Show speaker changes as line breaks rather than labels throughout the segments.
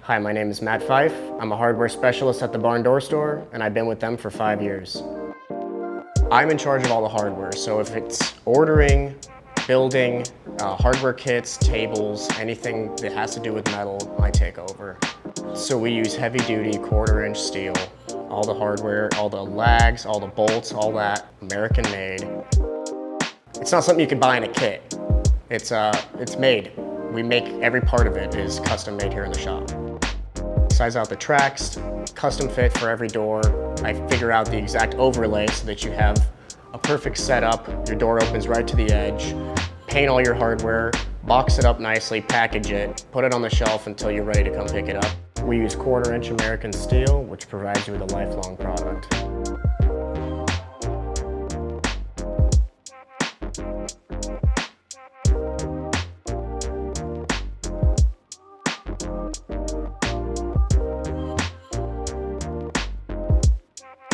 Hi, my name is Matt Fife. I'm a hardware specialist at the Barn Door Store, and I've been with them for 5 years. I'm in charge of all the hardware, so if it's ordering, building, hardware kits, tables, anything that has to do with metal, I take over. So we use heavy-duty quarter-inch steel. All the hardware, all the lags, all the bolts, all that, American-made. It's not something you can buy in a kit. It's made. We make every part of it is custom made here in the shop. Size out the tracks, custom fit for every door. I figure out the exact overlay so that you have a perfect setup. Your door opens right to the edge. Paint all your hardware, box it up nicely, package it, put it on the shelf until you're ready to come pick it up. We use quarter-inch American steel, which provides you with a lifelong product.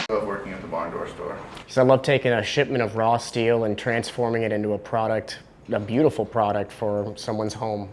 I love working at the Barn Door Store.
So I love taking a shipment of raw steel and transforming it into a product, a beautiful product for someone's home.